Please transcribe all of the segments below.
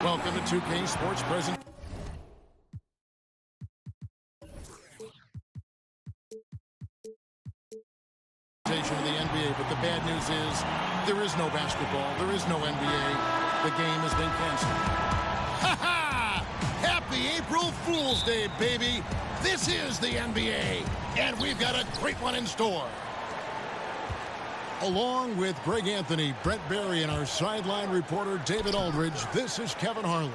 Welcome to 2K Sports Present. Of the NBA, but the bad news is there is no basketball, there is no NBA. The game has been canceled. Ha ha! Happy April Fool's Day, baby! This is the NBA, and we've got a great one in store. Along with Greg Anthony, Brett Barry, and our sideline reporter David Aldridge, this is Kevin Harlan.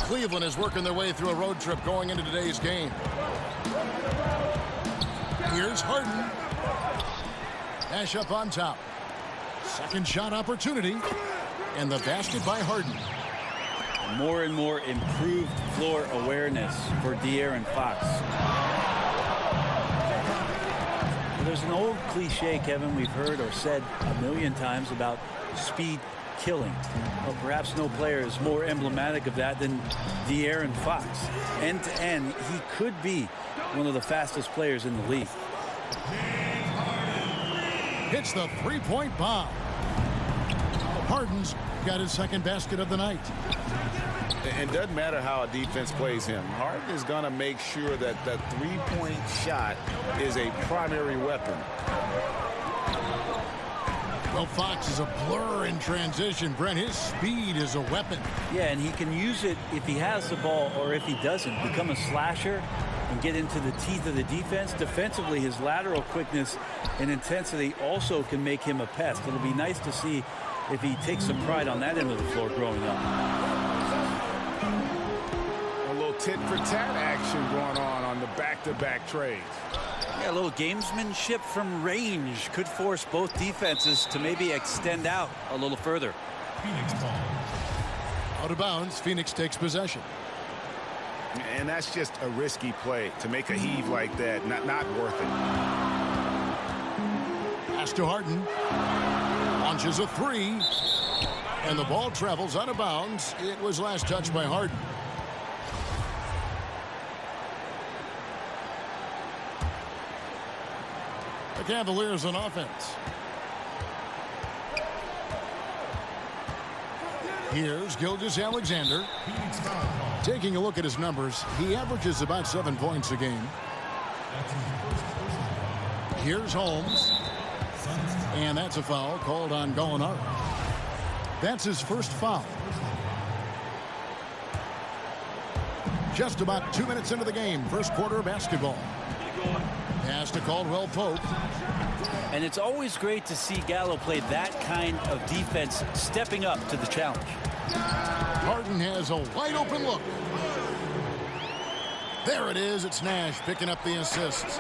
Cleveland is working their way through a road trip going into today's game. Here's Harden. Nash up on top. Second shot opportunity. And the basket by Harden. More and more improved floor awareness for De'Aaron Fox. There's an old cliche, Kevin, we've heard or said a million times about speed killing. Well, perhaps no player is more emblematic of that than De'Aaron Fox. End to end, he could be one of the fastest players in the league. Hits the three-point bomb. Harden's got his second basket of the night. It doesn't matter how a defense plays him. Harden is going to make sure that the three-point shot is a primary weapon. Well, Fox is a blur in transition. Brent, his speed is a weapon. Yeah, and he can use it if he has the ball or if he doesn't. Become a slasher and get into the teeth of the defense. Defensively, his lateral quickness and intensity also can make him a pest. It'll be nice to see if he takes some pride on that end of the floor growing up. A little tit-for-tat action going on the back-to-back trades. Yeah, a little gamesmanship from range could force both defenses to maybe extend out a little further. Phoenix ball. Out of bounds, Phoenix takes possession. And that's just a risky play. To make a heave like that, not worth it. Pass to Harden. Launches a three. And the ball travels out of bounds. It was last touched by Harden. The Cavaliers on offense. Here's Gilgeous-Alexander. Taking a look at his numbers, he averages about 7 points a game. Here's Holmes. And that's a foul called on Gallinari. That's his first foul. Just about 2 minutes into the game, first quarter of basketball. Pass to Caldwell Pope. And it's always great to see Gallo play that kind of defense, stepping up to the challenge. Harden has a wide open look. There it is. It's Nash picking up the assists.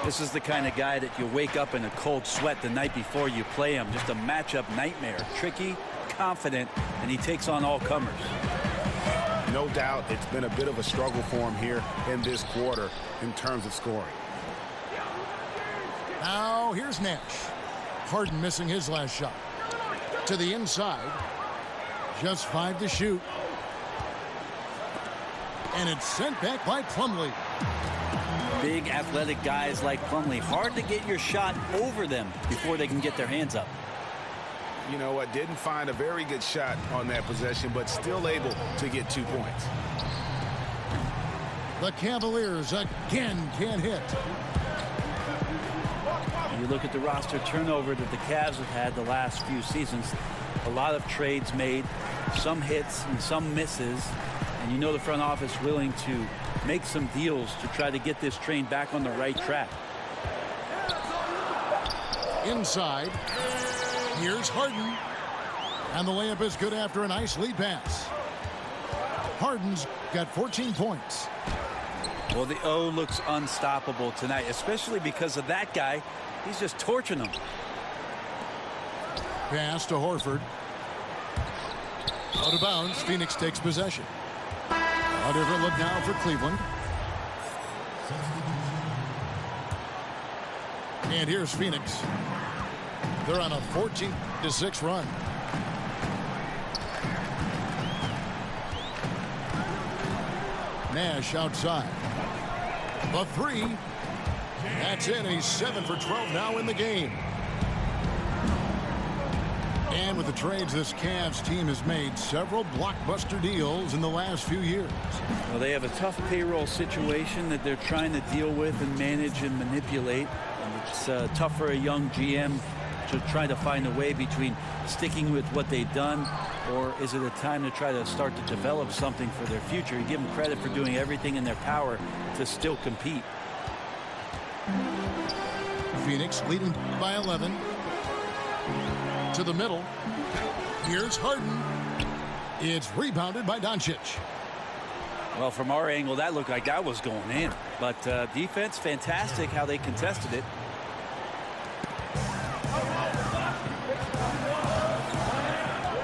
This is the kind of guy that you wake up in a cold sweat the night before you play him. Just a matchup nightmare. Tricky, confident, and he takes on all comers. No doubt it's been a bit of a struggle for him here in this quarter in terms of scoring. Now here's Nash. Harden missing his last shot. To the inside. Just 5 to shoot. And it's sent back by Plumlee. Big athletic guys like Plumlee. Hard to get your shot over them before they can get their hands up. You know what? Didn't find a very good shot on that possession, but still able to get 2 points. The Cavaliers again can't hit. You look at the roster turnover that the Cavs have had the last few seasons. A lot of trades made, some hits and some misses. And you know the front office willing to make some deals to try to get this train back on the right track. Inside. Here's Harden. And the layup is good after a nice lead pass. Harden's got 14 points. Well, the O looks unstoppable tonight, especially because of that guy. He's just torching them. Pass to Horford. Out of bounds. Phoenix takes possession. A different look now for Cleveland. And here's Phoenix. They're on a 14-6 run. Nash outside. The three. That's in. He's 7 for 12 now in the game. And with the trades, this Cavs team has made several blockbuster deals in the last few years. Well, they have a tough payroll situation that they're trying to deal with and manage and manipulate. And it's tough for a young GM to try to find a way between sticking with what they've done, or is it a time to try to start to develop something for their future? You give them credit for doing everything in their power to still compete. Phoenix leading by 11. To the middle. Here's Harden. It's rebounded by Doncic. Well, from our angle, that looked like that was going in. But defense, fantastic how they contested it.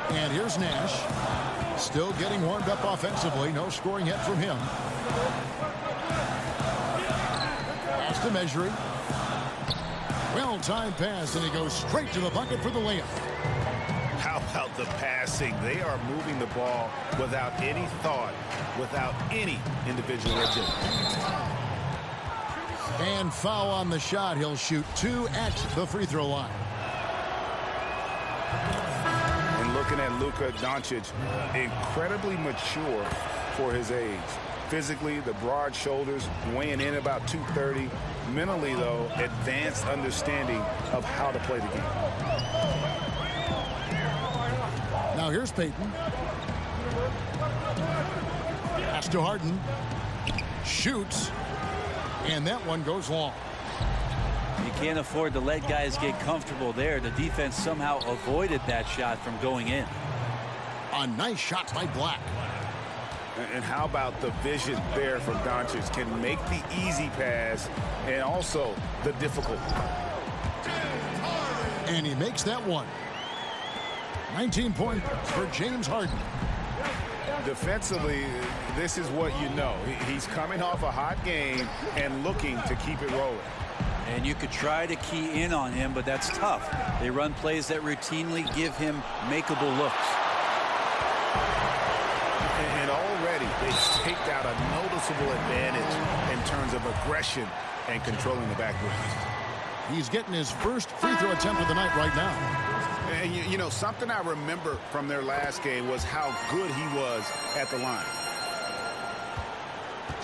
And here's Nash. Still getting warmed up offensively. No scoring yet from him. Pass to Measuring. Well-timed pass, and he goes straight to the bucket for the layup. How about the passing? They are moving the ball without any thought, without any individual agility. And foul on the shot. He'll shoot 2 at the free throw line. And looking at Luka Doncic, incredibly mature for his age. Physically, the broad shoulders, weighing in about 230. Mentally, though, advanced understanding of how to play the game. Now here's Payton. Pass to Harden. Shoots. And that one goes long. You can't afford to let guys get comfortable there. The defense somehow avoided that shot from going in. A nice shot by Black. And how about the vision there from Doncic? Can make the easy pass and also the difficult. And he makes that one. 19 points for James Harden. Defensively, this is what you know. He's coming off a hot game and looking to keep it rolling. And you could try to key in on him, but that's tough. They run plays that routinely give him makeable looks. And already they staked out a noticeable advantage in terms of aggression and controlling the backboard. He's getting his first free throw attempt of the night right now. And you know, something I remember from their last game was how good he was at the line.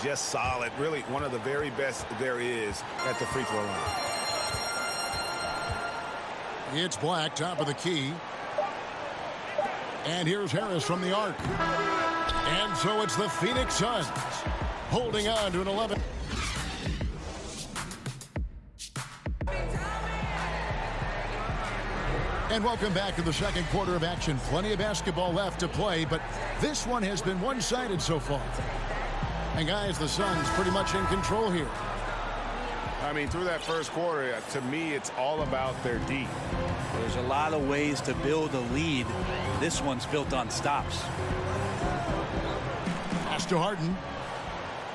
Just solid, really one of the very best there is at the free throw line. It's Black, top of the key. And here's Harris from the arc. And so it's the Phoenix Suns holding on to an 11. And welcome back to the second quarter of action. Plenty of basketball left to play, but this one has been one-sided so far. And guys, the Suns pretty much in control here. I mean, through that first quarter, to me, it's all about their D. There's a lot of ways to build a lead. This one's built on stops. Pass to Harden.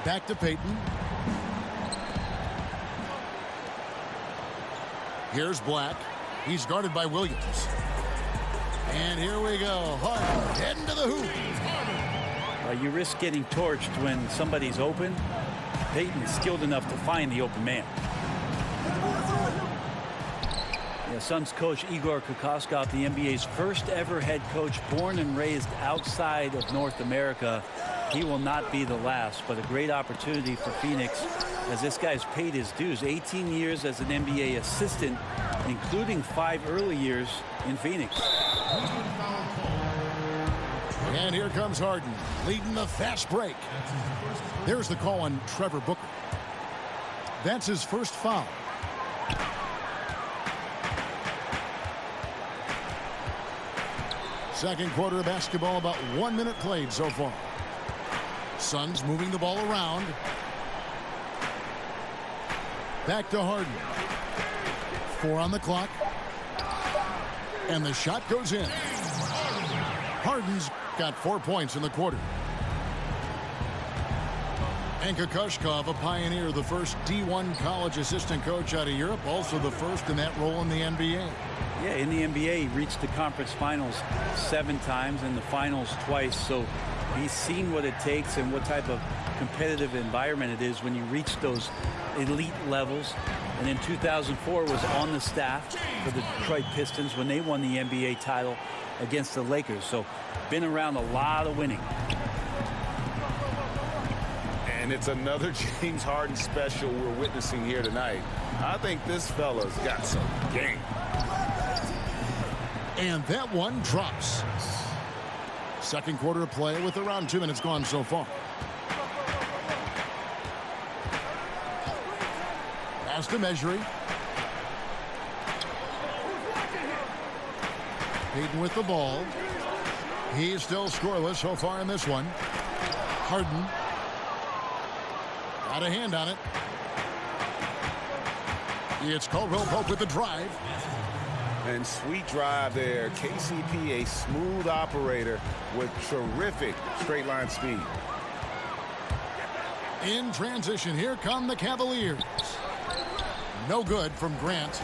Back to Payton. Here's Black. He's guarded by Williams. And here we go. Harden heading to the hoop. You risk getting torched when somebody's open. Payton is skilled enough to find the open man. Suns coach Igor Kokoskov, the NBA's first ever head coach, born and raised outside of North America. He will not be the last, but a great opportunity for Phoenix as this guy's paid his dues. 18 years as an NBA assistant, including 5 early years in Phoenix. And here comes Harden, leading the fast break. There's the call on Trevor Booker. That's his first foul. Second quarter of basketball, about 1 minute played so far. Suns moving the ball around. Back to Harden. 4 on the clock. And the shot goes in. Harden's got 4 points in the quarter. And Kokoskov, a pioneer, the first D1 college assistant coach out of Europe, also the first in that role in the NBA. Yeah, in the NBA, he reached the conference finals 7 times and the finals twice. So he's seen what it takes and what type of competitive environment it is when you reach those elite levels. And in 2004 was on the staff for the Detroit Pistons when they won the NBA title against the Lakers. So been around a lot of winning. And it's another James Harden special we're witnessing here tonight. I think this fella's got some game. And that one drops. Second quarter of play with around 2 minutes gone so far. Pass to Measuring. Payton with the ball. He's still scoreless so far in this one. Harden. Got a hand on it. It's Caldwell Pope with the drive. And sweet drive there. KCP, a smooth operator with terrific straight line speed. In transition, here come the Cavaliers. No good from Grant.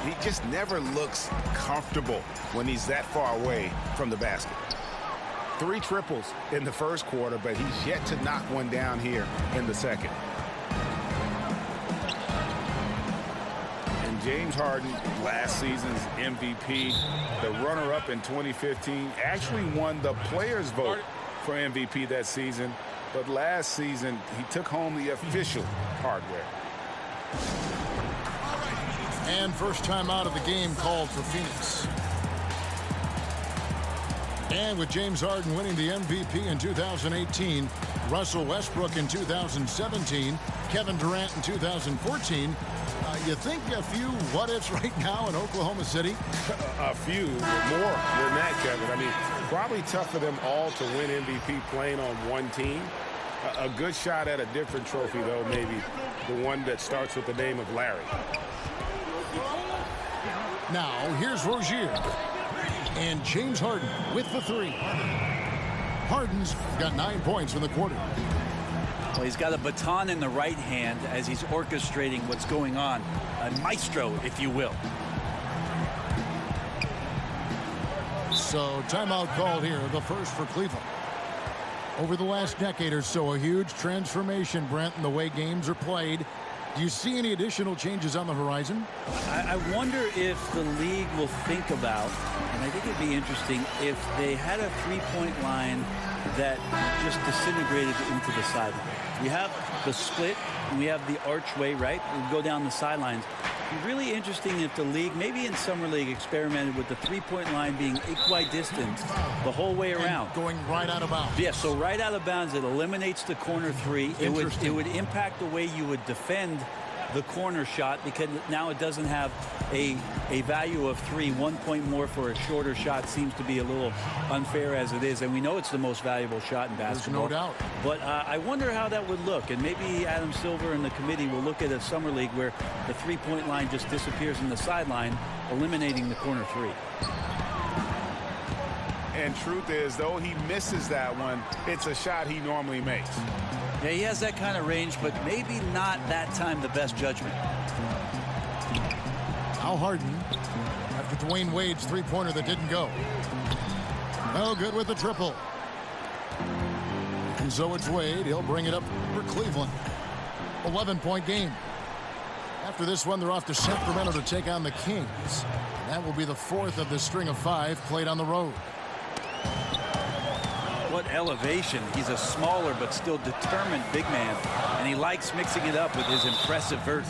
He just never looks comfortable when he's that far away from the basket. 3 triples in the first quarter, but he's yet to knock one down here in the second. And James Harden, last season's MVP, the runner-up in 2015, actually won the players' vote for MVP that season. But last season, he took home the official hardware. And first time out of the game called for Phoenix. And with James Harden winning the MVP in 2018, Russell Westbrook in 2017, Kevin Durant in 2014, you think a few what-ifs right now in Oklahoma City? A few, more than that, Kevin. I mean, probably tough for them all to win MVP playing on one team. A good shot at a different trophy, though, maybe the one that starts with the name of Larry. Now, here's Rozier. And James Harden with the 3. Harden's got 9 points in the quarter. Well, he's got a baton in the right hand as he's orchestrating what's going on. A maestro, if you will. So timeout called here, the first for Cleveland. Over the last decade or so, a huge transformation, Brent, in the way games are played. Do you see any additional changes on the horizon? I wonder if the league will think about, and I think it'd be interesting, if they had a three-point line that just disintegrated into the sideline. We have the split, and we have the archway, right? We go down the sidelines. It'd be really interesting if the league, maybe in Summer League, experimented with the three-point line being equidistant the whole way around. And going right out of bounds. Yeah, so right out of bounds, it eliminates the corner 3. It would impact the way you would defend the corner shot, because now it doesn't have a value of 3. 1 point more for a shorter shot seems to be a little unfair as it is, and we know it's the most valuable shot in basketball. There's no doubt. But I wonder how that would look, and maybe Adam Silver and the committee will look at a Summer League where the three-point line just disappears in the sideline, eliminating the corner 3. And truth is, though he misses that one, it's a shot he normally makes. Yeah, he has that kind of range, but maybe not that time the best judgment. Now Harden, after Dwayne Wade's three-pointer that didn't go. No good with the triple. And so it's Wade. He'll bring it up for Cleveland. 11-point game. After this one, they're off to Sacramento to take on the Kings. And that will be the 4th of the string of 5 played on the road. What elevation. He's a smaller but still determined big man, and he likes mixing it up with his impressive vert.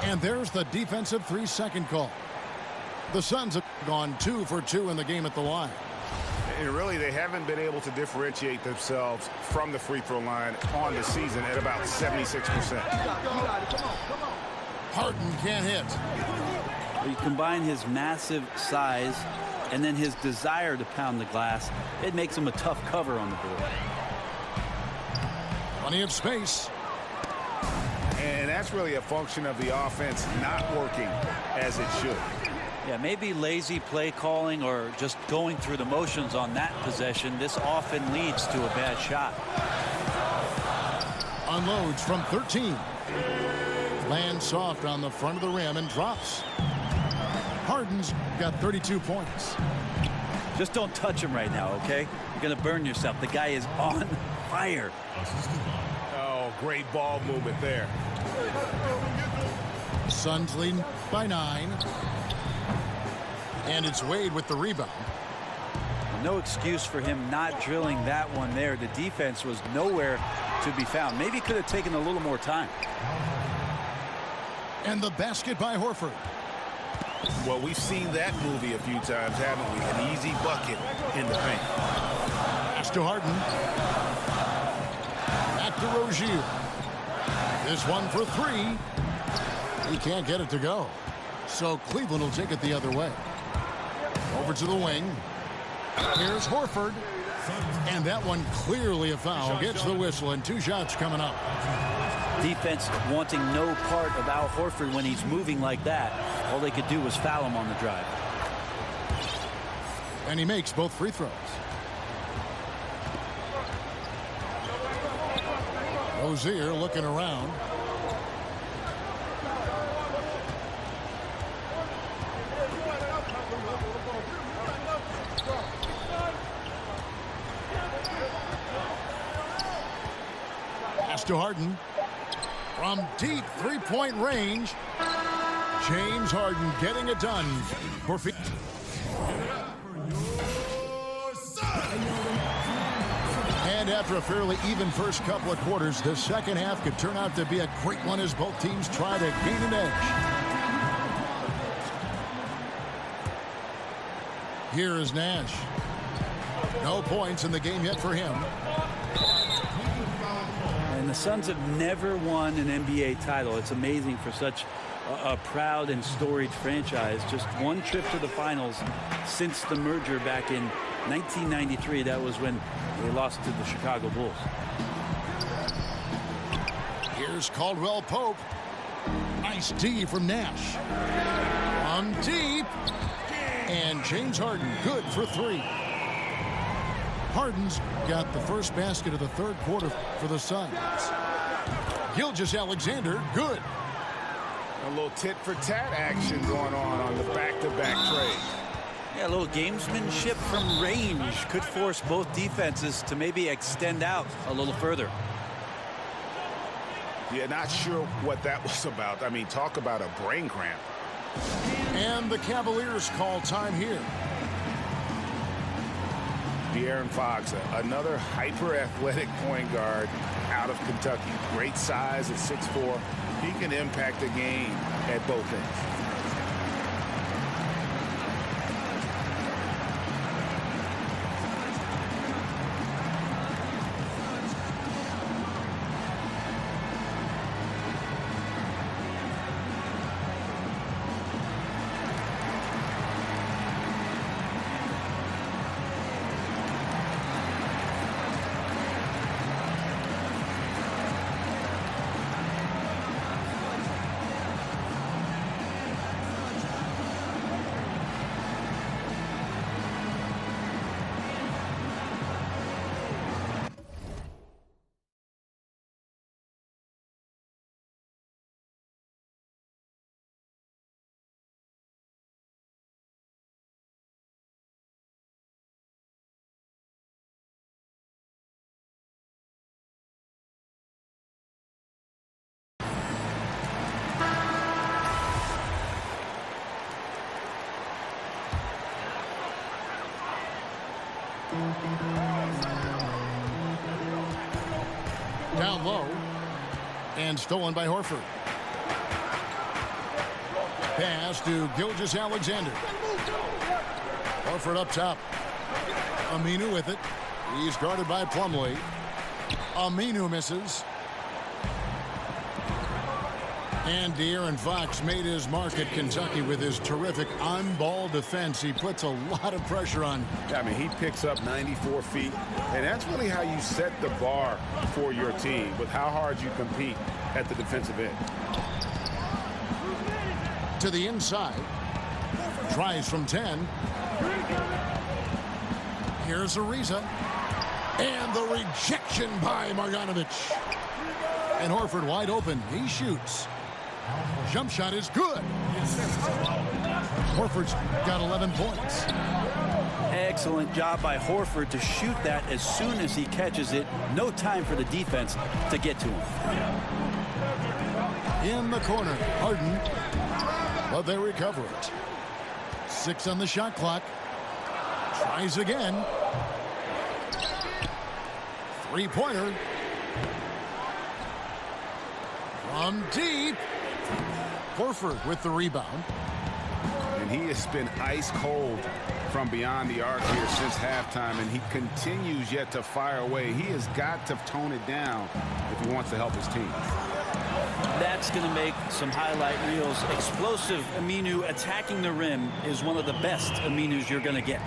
And there's the defensive 3-second call. The Suns have gone 2 for 2 in the game at the line. And really, they haven't been able to differentiate themselves from the free throw line on the season at about 76%. Harden can't hit. You combine his massive size and then his desire to pound the glass, it makes him a tough cover on the board. Plenty of space. And that's really a function of the offense not working as it should. Yeah, maybe lazy play calling or just going through the motions on that possession. This often leads to a bad shot. Unloads from 13. Lands soft on the front of the rim and drops. Harden's got 32 points. Just don't touch him right now, okay? You're going to burn yourself. The guy is on fire. Oh, great ball movement there. Suns leading by 9. And it's Wade with the rebound. No excuse for him not drilling that one there. The defense was nowhere to be found. Maybe could have taken a little more time. And the basket by Horford. Well, we've seen that movie a few times, haven't we? An easy bucket in the paint. Pass to Harden. Back to Rozier. This one for 3. He can't get it to go. So Cleveland will take it the other way. Over to the wing. Here's Horford. And that one clearly a foul. Gets the whistle, and 2 shots coming up. Defense wanting no part of Al Horford when he's moving like that. All they could do was foul him on the drive. And he makes both free throws. Rozier looking around. Pass to Harden. From deep three-point range, James Harden getting it done for feet. And after a fairly even first couple of quarters, the second half could turn out to be a great one as both teams try to gain an edge. Here is Nash. No points in the game yet for him. And the Suns have never won an NBA title. It's amazing for such a proud and storied franchise. Just one trip to the finals since the merger back in 1993. That was when they lost to the Chicago Bulls. Here's Caldwell Pope. Nice D from Nash. On deep. And James Harden good for 3. Harden's got the first basket of the third quarter for the Suns. Gilgeous-Alexander good. A little tit-for-tat action going on the back-to-back trade. Yeah, a little gamesmanship from range could force both defenses to maybe extend out a little further. Yeah, not sure what that was about. I mean, talk about a brain cramp. And the Cavaliers call time here. De'Aaron Fox, another hyper-athletic point guard out of Kentucky. Great size at 6'4". He can impact the game at both ends. Down low. And stolen by Horford. Pass to Gilgeous-Alexander. Horford up top. Aminu with it. He's guarded by Plumlee. Aminu misses. And De'Aaron Fox made his mark at Kentucky with his terrific on-ball defense. He puts a lot of pressure on. I mean, he picks up 94 feet, and that's really how you set the bar for your team, with how hard you compete at the defensive end. To the inside. Tries from 10. Here's Ariza. And the rejection by Marjanovic. And Horford wide open. He shoots. Jump shot is good. Horford's got 11 points. Excellent job by Horford to shoot that as soon as he catches it. No time for the defense to get to him. In the corner, Harden, but they recover it. 6 on the shot clock. Tries again. Three-pointer. From deep. Horford with the rebound. And he has been ice cold from beyond the arc here since halftime, and he continues yet to fire away. He has got to tone it down if he wants to help his team. That's going to make some highlight reels. Explosive Aminu attacking the rim is one of the best Aminus you're going to get.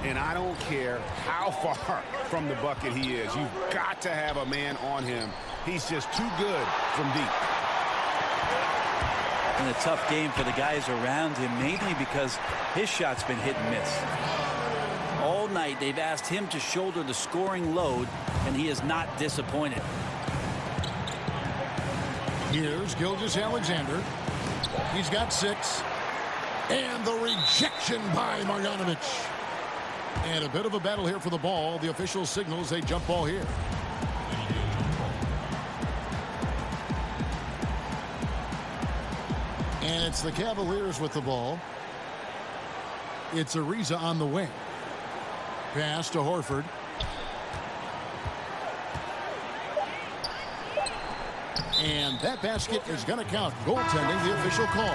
And I don't care how far from the bucket he is. You've got to have a man on him. He's just too good from deep. And a tough game for the guys around him, mainly because his shot's been hit and miss. All night they've asked him to shoulder the scoring load, and he is not disappointed. Here's Gilgeous-Alexander. He's got 6. And the rejection by Marjanovic. And a bit of a battle here for the ball. The official signals a jump ball here. And it's the Cavaliers with the ball. It's Ariza on the wing. Pass to Horford. And that basket is going to count. Goaltending, the official call.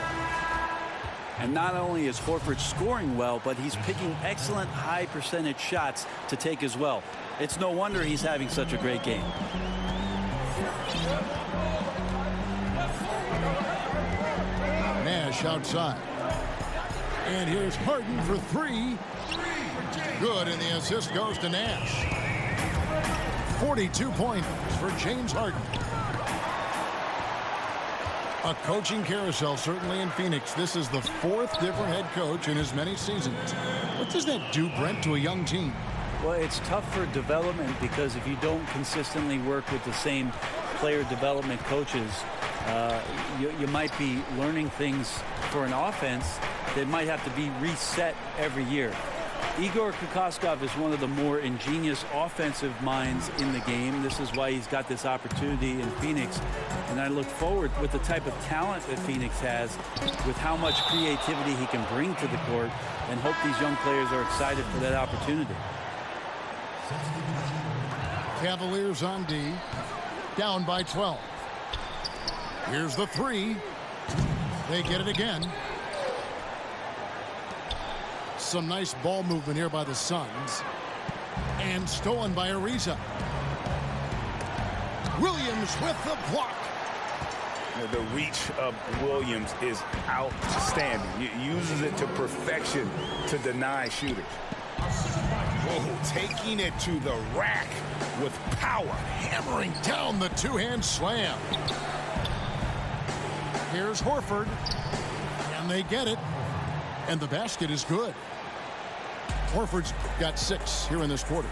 And not only is Horford scoring well, but he's picking excellent high percentage shots to take as well. It's no wonder he's having such a great game. Nash outside. And here's Harden for 3. Good, and the assist goes to Nash. 42 points for James Harden. A coaching carousel, certainly in Phoenix. This is the 4th different head coach in as many seasons. What does that do, Brent, to a young team? Well, it's tough for development because if you don't consistently work with the same player development coaches, you might be learning things for an offense that might have to be reset every year. Igor Kokoskov is one of the more ingenious offensive minds in the game. This is why he's got this opportunity in Phoenix. And I look forward with the type of talent that Phoenix has, with how much creativity he can bring to the court, and hope these young players are excited for that opportunity. Cavaliers on D, down by 12. Here's the 3. They get it again. Some nice ball movement here by the Suns. And stolen by Ariza. Williams with the block. The reach of Williams is outstanding. He uses it to perfection to deny shooters. Oh, taking it to the rack with power. Hammering down the two-hand slam. Here's Horford. And they get it. And the basket is good. Horford's got 6 here in this quarter.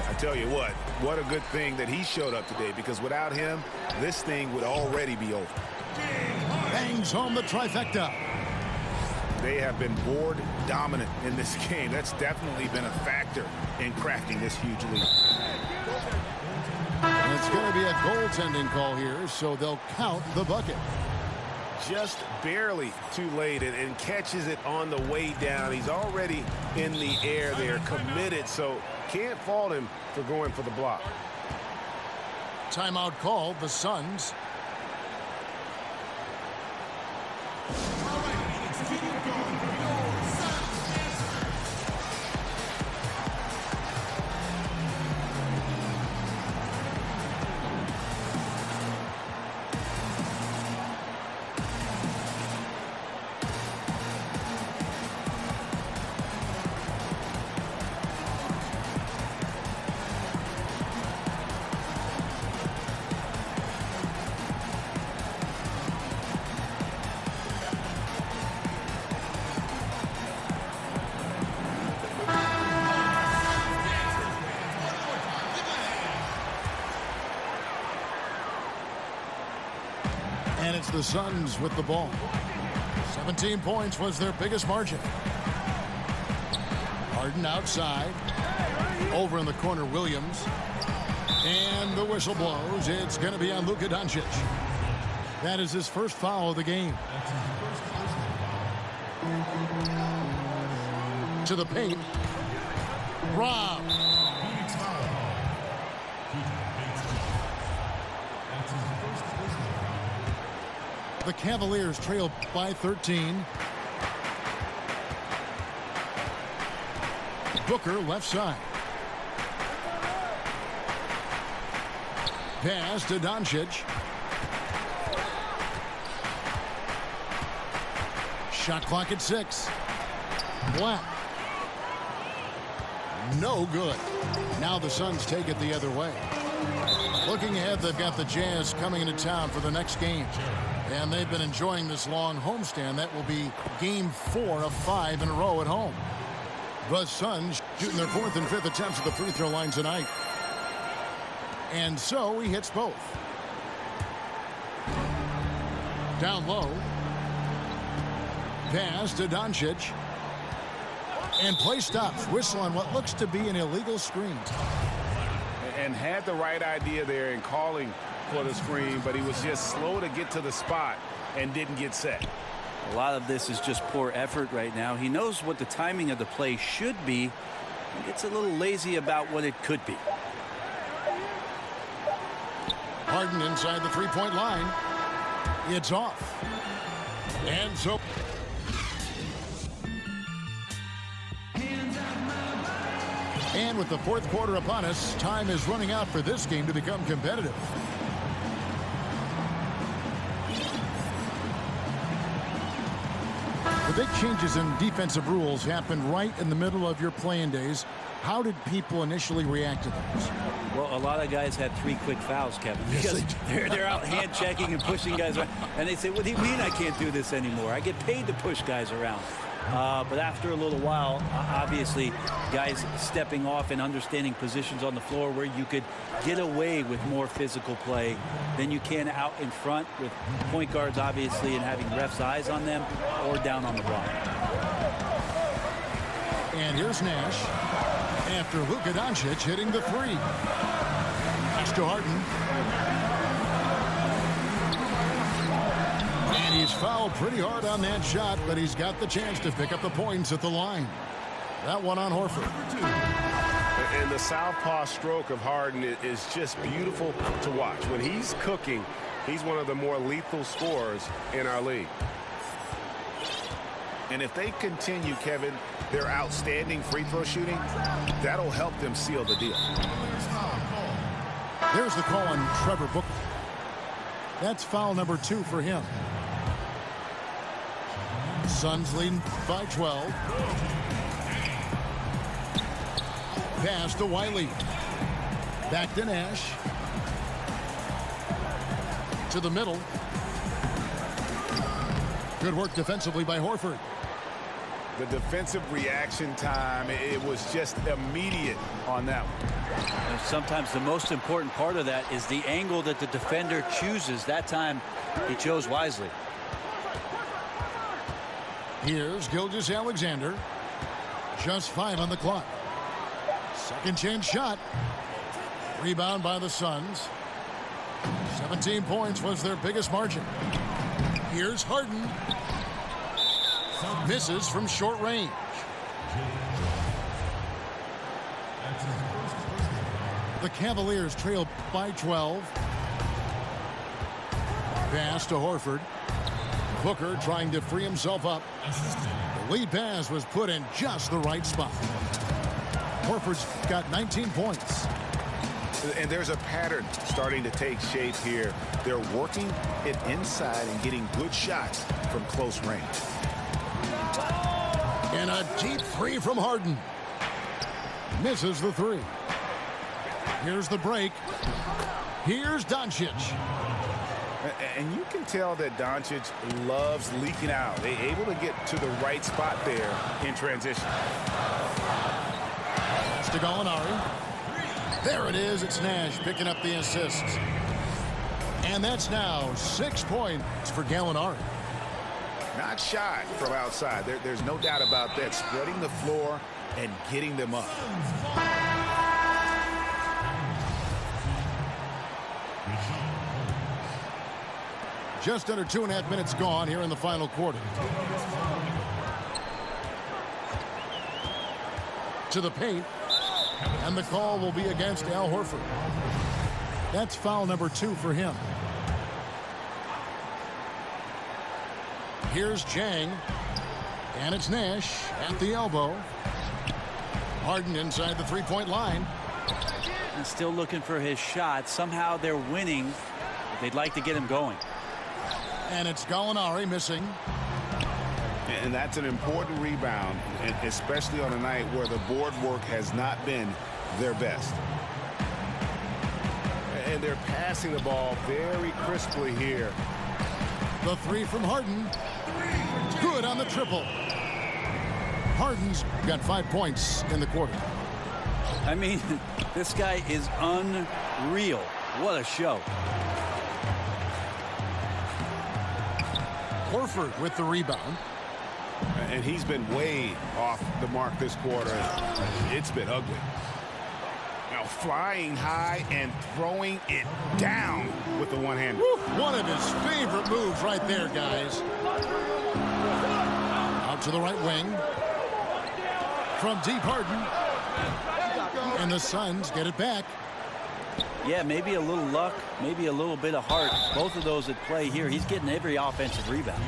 I tell you what a good thing that he showed up today, because without him, this thing would already be over. Bangs home the trifecta. They have been board dominant in this game. That's definitely been a factor in crafting this huge lead. And it's going to be a goaltending call here, so they'll count the bucket. Just barely too late, and catches it on the way down. He's already in the air there, committed, so can't fault him for going for the block. Timeout called, the Suns. And it's the Suns with the ball. 17 points was their biggest margin. Harden outside. Over in the corner, Williams. And the whistle blows. It's going to be on Luka Doncic. That is his first foul of the game. To the paint. Rob. The Cavaliers trail by 13. Booker left side. Pass to Doncic. Shot clock at 6. Black. No good. Now the Suns take it the other way. Looking ahead, they've got the Jazz coming into town for the next game. And they've been enjoying this long homestand. That will be game 4 of 5 in a row at home. The Suns shooting their 4th and 5th attempts at the free throw line tonight. And so he hits both. Down low. Pass to Doncic. And play stops. Whistle on what looks to be an illegal screen. And had the right idea there in calling for the screen, but he was just slow to get to the spot and didn't get set. A lot of this is just poor effort right now. He knows what the timing of the play should be. He gets a little lazy about what it could be. Harden inside the three-point line. It's off. And so... And with the 4th quarter upon us, time is running out for this game to become competitive. The big changes in defensive rules happened right in the middle of your playing days. How did people initially react to those? Well, a lot of guys had 3 quick fouls, Kevin. Because they're out hand checking and pushing guys around. And they say, what do you mean I can't do this anymore? I get paid to push guys around. But after a little while, obviously, guys stepping off and understanding positions on the floor where you could get away with more physical play than you can out in front with point guards, obviously, and having refs' eyes on them or down on the block. And here's Nash after Luka Doncic hitting the 3. Pass to Harden. And he's fouled pretty hard on that shot, but he's got the chance to pick up the points at the line. That one on Horford. And the southpaw stroke of Harden is just beautiful to watch. When he's cooking, he's one of the more lethal scorers in our league. And if they continue, Kevin, their outstanding free throw shooting, that'll help them seal the deal. There's the call on Trevor Booker. That's foul number 2 for him. Suns leading by 12. Pass to Wiley. Back to Nash. To the middle. Good work defensively by Horford. The defensive reaction time, it was just immediate on that one. And sometimes the most important part of that is the angle that the defender chooses. That time, he chose wisely. Here's Gilgeous-Alexander. Just 5 on the clock. Second chance shot. Rebound by the Suns. 17 points was their biggest margin. Here's Harden. Misses from short range. The Cavaliers trail by 12. Pass to Horford. Booker trying to free himself up. The lead pass was put in just the right spot. Horford's got 19 points. And there's a pattern starting to take shape here. They're working it inside and getting good shots from close range. And a deep 3 from Harden. Misses the 3. Here's the break. Here's Doncic. And you can tell that Doncic loves leaking out. They're able to get to the right spot there in transition. Pass to Gallinari. There it is. It's Nash picking up the assist. And that's now 6 points for Gallinari. not shy from outside. There's no doubt about that. Spreading the floor and getting them up. Just under 2.5 minutes gone here in the final quarter. To the paint. And the call will be against Al Horford. That's foul number 2 for him. Here's Jang. And it's Nash at the elbow. Harden inside the three-point line. And still looking for his shot. Somehow they're winning. But they'd like to get him going. And it's Gallinari missing. And that's an important rebound, especially on a night where the board work has not been their best. And they're passing the ball very crisply here. The three from Harden. Good on the triple. Harden's got 5 points in the quarter. I mean, this guy is unreal. What a show. Horford with the rebound. And he's been way off the mark this quarter. It's been ugly. Now flying high and throwing it down with the one-hander. One of his favorite moves right there, guys. Out to the right wing. From deep, Harden. And the Suns get it back. Yeah, maybe a little luck, maybe a little bit of heart. Both of those at play here. He's getting every offensive rebound.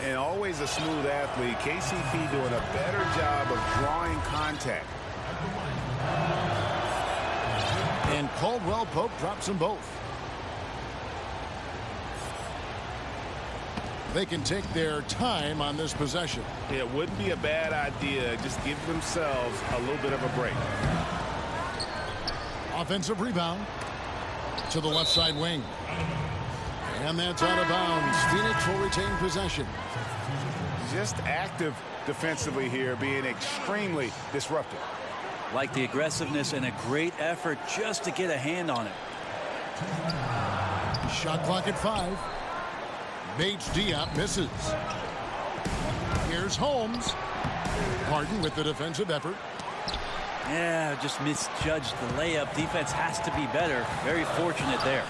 And always a smooth athlete. KCP doing a better job of drawing contact. And Caldwell Pope drops them both. They can take their time on this possession. It wouldn't be a bad idea. Just give themselves a little bit of a break. Offensive rebound to the left side wing. And that's out of bounds. Phoenix will retain possession. Just active defensively here, being extremely disruptive. Like the aggressiveness and a great effort just to get a hand on it. Shot clock at 5. Bates Diop misses. Here's Holmes. Harden with the defensive effort. Yeah, just misjudged the layup. Defense has to be better. Very fortunate there.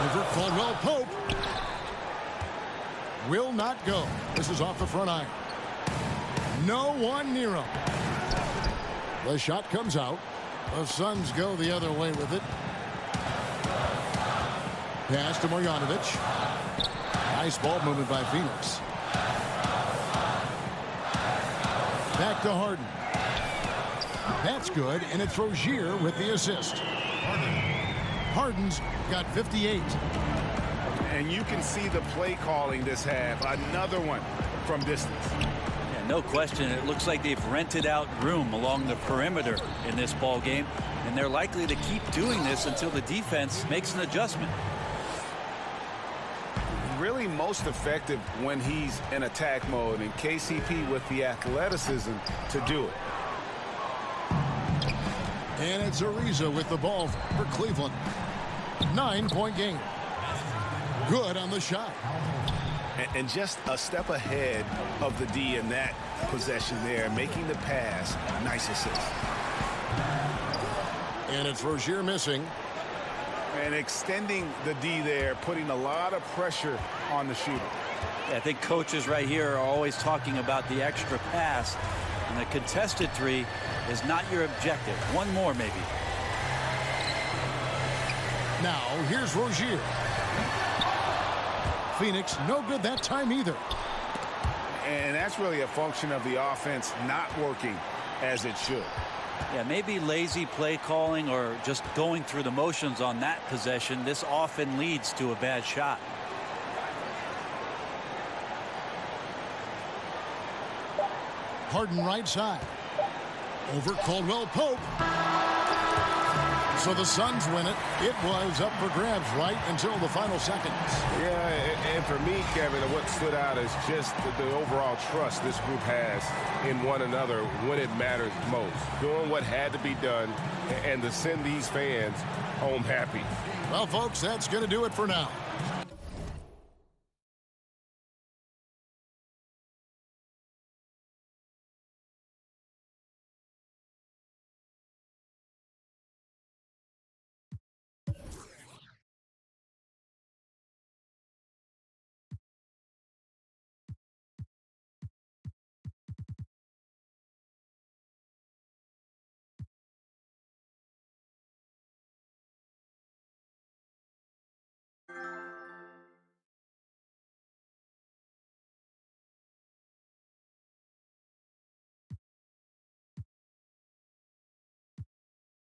Over Caldwell Pope. Will not go. This is off the front iron. No one near him. The shot comes out. The Suns go the other way with it. Pass to Marjanovic. Nice ball movement by Phoenix. Back to Harden. That's good, and it's Rozier with the assist. Harden's got 58. And you can see the play calling this half. Another one from distance. Yeah, no question. It looks like they've rented out room along the perimeter in this ball game, and they're likely to keep doing this until the defense makes an adjustment. Really most effective when he's in attack mode, and KCP with the athleticism to do it. And it's Ariza with the ball for Cleveland. 9-point game. Good on the shot. And just a step ahead of the D in that possession there, making the pass. Nice assist. And it's Rozier missing. And extending the D there, putting a lot of pressure on the shooter. Yeah, I think coaches right here are always talking about the extra pass. And the contested three is not your objective. One more, maybe. Now, here's Rozier. Phoenix, no good that time either. And that's really a function of the offense not working as it should. Yeah, maybe lazy play calling or just going through the motions on that possession. This often leads to a bad shot. Harden right side. Over Caldwell Pope. So the Suns win it. It was up for grabs right until the final seconds. Yeah, and for me, Kevin, what stood out is just the overall trust this group has in one another when it matters most. Doing what had to be done and to send these fans home happy. Well, folks, that's going to do it for now.